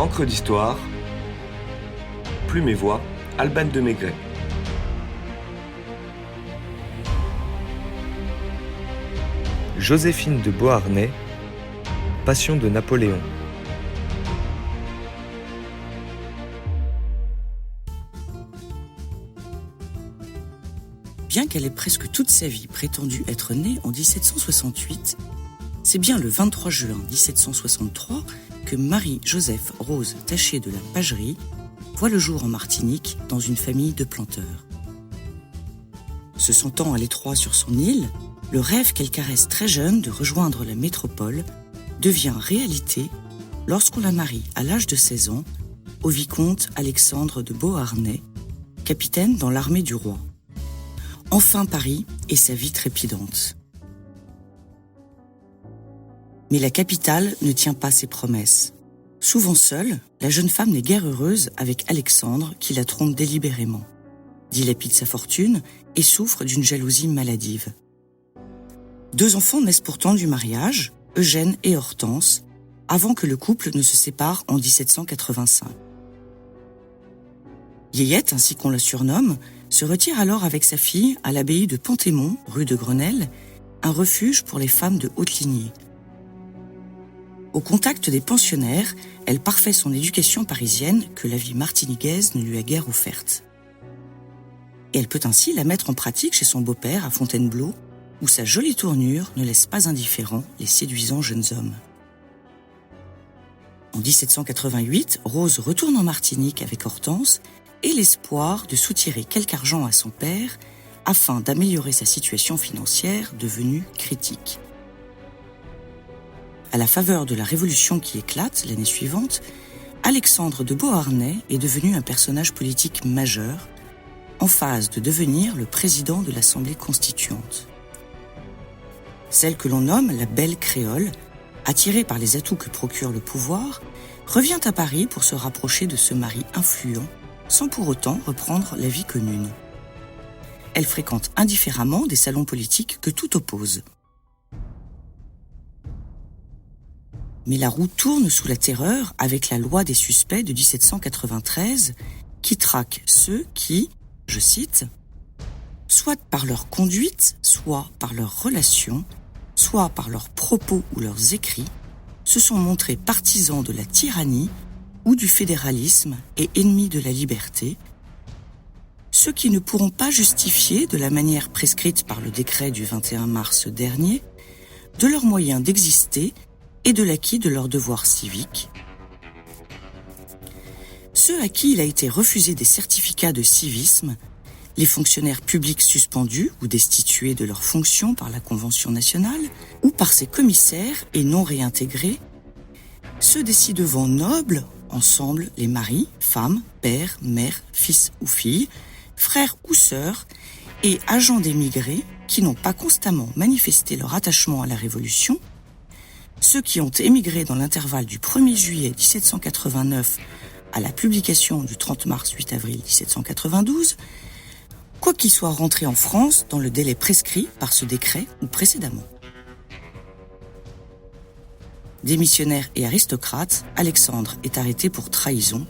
Encre d'histoire, Plume et Voix, Alban de Maigret. Joséphine de Beauharnais, Passion de Napoléon. Bien qu'elle ait presque toute sa vie prétendu être née en 1768, c'est bien le 23 juin 1763 que Marie-Joseph Rose Taché de la Pagerie voit le jour en Martinique dans une famille de planteurs. Se sentant à l'étroit sur son île, le rêve qu'elle caresse très jeune de rejoindre la métropole devient réalité lorsqu'on la marie à l'âge de 16 ans au vicomte Alexandre de Beauharnais, capitaine dans l'armée du roi. Enfin Paris et sa vie trépidante. Mais la capitale ne tient pas ses promesses. Souvent seule, la jeune femme n'est guère heureuse avec Alexandre qui la trompe délibérément, dilapide sa fortune et souffre d'une jalousie maladive. 2 enfants naissent pourtant du mariage, Eugène et Hortense, avant que le couple ne se sépare en 1785. Yéyette, ainsi qu'on la surnomme, se retire alors avec sa fille à l'abbaye de Pantémont, rue de Grenelle, un refuge pour les femmes de haute lignée. Au contact des pensionnaires, elle parfait son éducation parisienne que la vie martiniquaise ne lui a guère offerte. Et elle peut ainsi la mettre en pratique chez son beau-père à Fontainebleau, où sa jolie tournure ne laisse pas indifférents les séduisants jeunes hommes. En 1788, Rose retourne en Martinique avec Hortense et l'espoir de soutirer quelque argent à son père afin d'améliorer sa situation financière devenue critique. À la faveur de la révolution qui éclate l'année suivante, Alexandre de Beauharnais est devenu un personnage politique majeur, en phase de devenir le président de l'Assemblée constituante. Celle que l'on nomme la belle créole, attirée par les atouts que procure le pouvoir, revient à Paris pour se rapprocher de ce mari influent, sans pour autant reprendre la vie commune. Elle fréquente indifféremment des salons politiques que tout oppose. Mais la roue tourne sous la terreur avec la loi des suspects de 1793 qui traque ceux qui, je cite, « soit par leur conduite, soit par leurs relations, soit par leurs propos ou leurs écrits, se sont montrés partisans de la tyrannie ou du fédéralisme et ennemis de la liberté, ceux qui ne pourront pas justifier de la manière prescrite par le décret du 21 mars dernier de leurs moyens d'exister et de l'acquis de leurs devoirs civiques, ceux à qui il a été refusé des certificats de civisme, les fonctionnaires publics suspendus ou destitués de leurs fonctions par la Convention nationale ou par ses commissaires et non réintégrés, ceux des ci-devant nobles, ensemble les maris, femmes, pères, mères, fils ou filles, frères ou sœurs et agents d'émigrés qui n'ont pas constamment manifesté leur attachement à la Révolution, ceux qui ont émigré dans l'intervalle du 1er juillet 1789 à la publication du 30 mars 8 avril 1792, quoi qu'ils soient rentrés en France dans le délai prescrit par ce décret ou précédemment. Démissionnaire et aristocrate, Alexandre est arrêté pour trahison,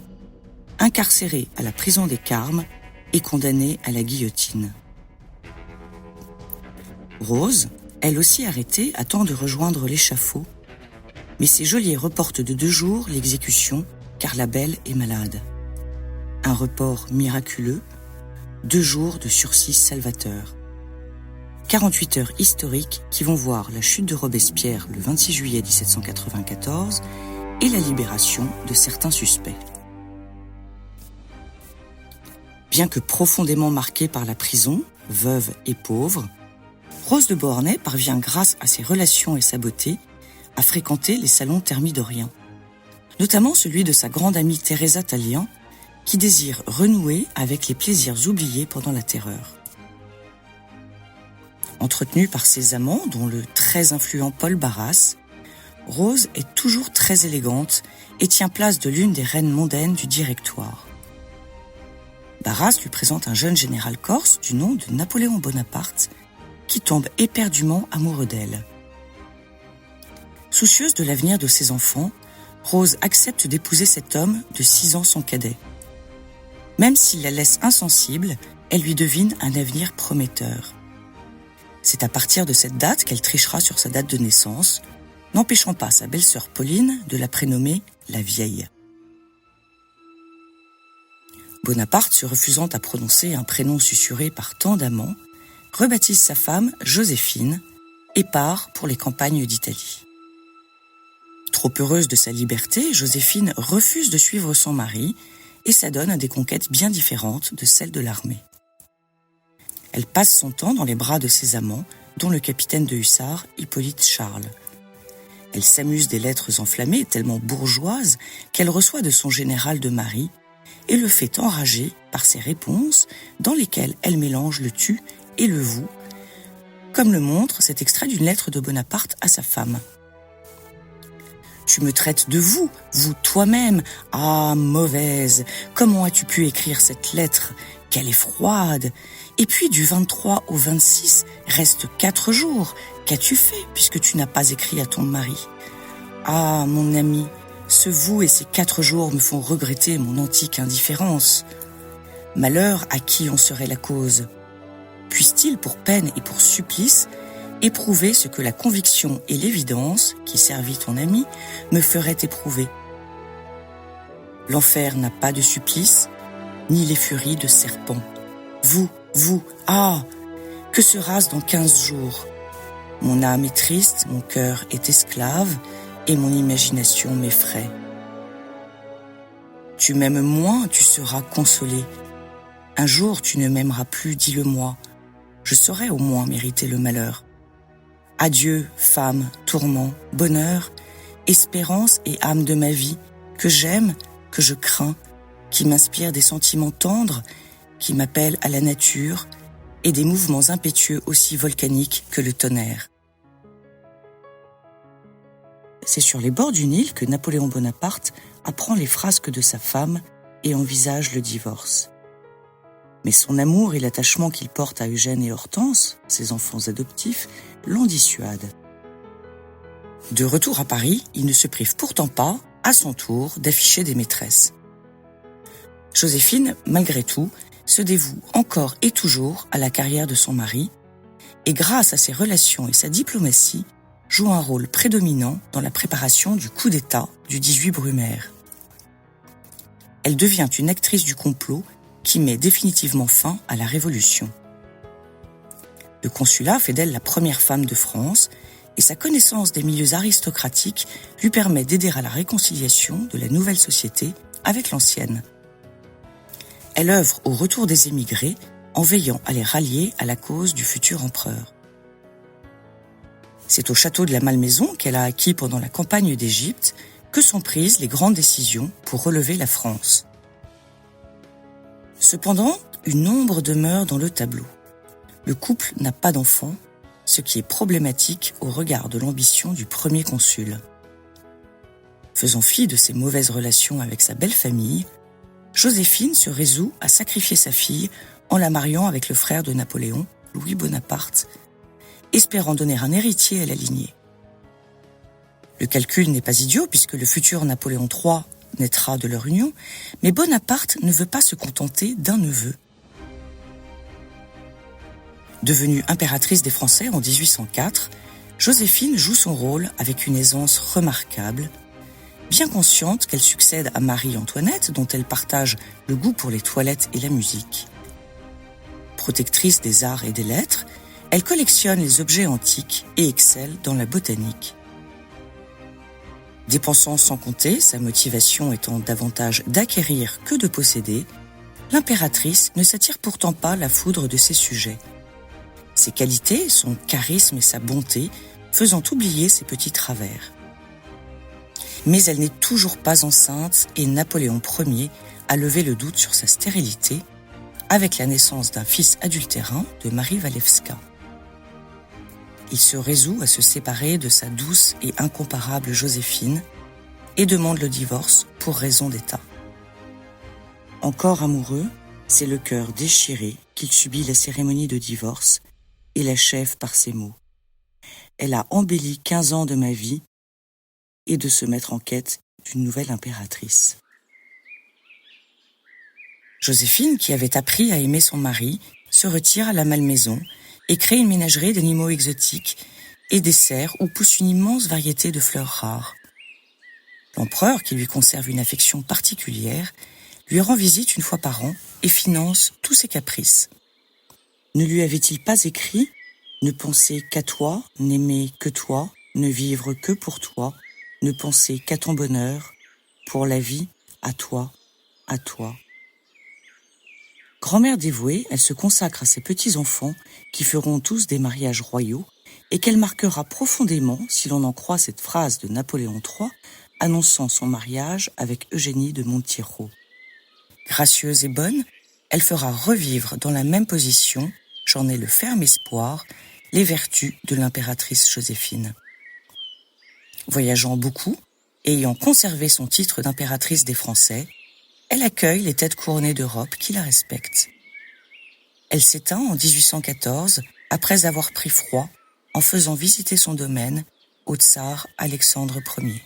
incarcéré à la prison des Carmes et condamné à la guillotine. Rose, elle aussi arrêtée, attend de rejoindre l'échafaud, mais ses geôliers reportent de 2 jours l'exécution car la belle est malade. Un report miraculeux, 2 jours de sursis salvateur. 48 heures historiques qui vont voir la chute de Robespierre le 26 juillet 1794 et la libération de certains suspects. Bien que profondément marquée par la prison, veuve et pauvre, Rose de Beauharnais parvient grâce à ses relations et sa beauté à fréquenter les salons thermidoriens, notamment celui de sa grande amie Teresa Tallien, qui désire renouer avec les plaisirs oubliés pendant la Terreur. Entretenue par ses amants, dont le très influent Paul Barras, Rose est toujours très élégante et tient place de l'une des reines mondaines du Directoire. Barras lui présente un jeune général corse du nom de Napoléon Bonaparte, qui tombe éperdument amoureux d'elle. Soucieuse de l'avenir de ses enfants, Rose accepte d'épouser cet homme de 6 ans son cadet. Même s'il la laisse insensible, elle lui devine un avenir prometteur. C'est à partir de cette date qu'elle trichera sur sa date de naissance, n'empêchant pas sa belle-sœur Pauline de la prénommer la Vieille. Bonaparte, se refusant à prononcer un prénom susurré par tant d'amants, rebaptise sa femme Joséphine et part pour les campagnes d'Italie. Trop heureuse de sa liberté, Joséphine refuse de suivre son mari et s'adonne à des conquêtes bien différentes de celles de l'armée. Elle passe son temps dans les bras de ses amants, dont le capitaine de hussards Hippolyte Charles. Elle s'amuse des lettres enflammées, tellement bourgeoises, qu'elle reçoit de son général de mari, et le fait enrager par ses réponses, dans lesquelles elle mélange le tu et le vous, comme le montre cet extrait d'une lettre de Bonaparte à sa femme. Tu me traites de vous, vous toi-même. Ah, mauvaise, comment as-tu pu écrire cette lettre? Qu'elle est froide. Et puis du 23 au 26, reste 4 jours. Qu'as-tu fait puisque tu n'as pas écrit à ton mari? Ah, mon ami, ce vous et ces 4 jours me font regretter mon antique indifférence. Malheur à qui en serait la cause? Puisse-t-il pour peine et pour supplice éprouver ce que la conviction et l'évidence, qui servit ton ami, me feraient éprouver. L'enfer n'a pas de supplice, ni les furies de serpent. Vous, ah, que sera-ce dans 15 jours? Mon âme est triste, mon cœur est esclave, et mon imagination m'effraie. Tu m'aimes moins, tu seras consolé. Un jour tu ne m'aimeras plus, dis-le-moi. Je saurais au moins mériter le malheur. Adieu, femme, tourment, bonheur, espérance et âme de ma vie, que j'aime, que je crains, qui m'inspire des sentiments tendres, qui m'appellent à la nature, et des mouvements impétueux aussi volcaniques que le tonnerre. C'est sur les bords du Nil que Napoléon Bonaparte apprend les frasques de sa femme et envisage le divorce. Mais son amour et l'attachement qu'il porte à Eugène et Hortense, ses enfants adoptifs, l'en dissuadent. De retour à Paris, il ne se prive pourtant pas, à son tour, d'afficher des maîtresses. Joséphine, malgré tout, se dévoue encore et toujours à la carrière de son mari, et grâce à ses relations et sa diplomatie, joue un rôle prédominant dans la préparation du coup d'État du 18 Brumaire. Elle devient une actrice du complot qui met définitivement fin à la Révolution. Le consulat fait d'elle la première femme de France et sa connaissance des milieux aristocratiques lui permet d'aider à la réconciliation de la nouvelle société avec l'ancienne. Elle œuvre au retour des émigrés en veillant à les rallier à la cause du futur empereur. C'est au château de la Malmaison qu'elle a acquis pendant la campagne d'Égypte que sont prises les grandes décisions pour relever la France. Cependant, une ombre demeure dans le tableau. Le couple n'a pas d'enfant, ce qui est problématique au regard de l'ambition du premier consul. Faisant fi de ses mauvaises relations avec sa belle famille, Joséphine se résout à sacrifier sa fille en la mariant avec le frère de Napoléon, Louis Bonaparte, espérant donner un héritier à la lignée. Le calcul n'est pas idiot puisque le futur Napoléon III naîtra de leur union, mais Bonaparte ne veut pas se contenter d'un neveu. Devenue impératrice des Français en 1804, Joséphine joue son rôle avec une aisance remarquable, bien consciente qu'elle succède à Marie-Antoinette, dont elle partage le goût pour les toilettes et la musique. Protectrice des arts et des lettres, elle collectionne les objets antiques et excelle dans la botanique. Dépensant sans compter, sa motivation étant davantage d'acquérir que de posséder, l'impératrice ne s'attire pourtant pas la foudre de ses sujets. Ses qualités, son charisme et sa bonté faisant oublier ses petits travers. Mais elle n'est toujours pas enceinte et Napoléon Ier a levé le doute sur sa stérilité avec la naissance d'un fils adultérin de Marie Walewska. Il se résout à se séparer de sa douce et incomparable Joséphine et demande le divorce pour raison d'État. Encore amoureux, c'est le cœur déchiré qu'il subit la cérémonie de divorce et l'achève par ces mots. Elle a embelli 15 ans de ma vie et de se mettre en quête d'une nouvelle impératrice. Joséphine, qui avait appris à aimer son mari, se retire à la Malmaison et crée une ménagerie d'animaux exotiques et des serres où pousse une immense variété de fleurs rares. L'empereur, qui lui conserve une affection particulière, lui rend visite une fois par an et finance tous ses caprices. Ne lui avait-il pas écrit « Ne penser qu'à toi, n'aimer que toi, ne vivre que pour toi, ne penser qu'à ton bonheur, pour la vie, à toi, à toi ». Grand-mère dévouée, elle se consacre à ses petits-enfants qui feront tous des mariages royaux et qu'elle marquera profondément si l'on en croit cette phrase de Napoléon III annonçant son mariage avec Eugénie de Montijo. Gracieuse et bonne, elle fera revivre dans la même position, j'en ai le ferme espoir, les vertus de l'impératrice Joséphine. Voyageant beaucoup, et ayant conservé son titre d'impératrice des Français, elle accueille les têtes couronnées d'Europe qui la respectent. Elle s'éteint en 1814 après avoir pris froid en faisant visiter son domaine au tsar Alexandre Ier.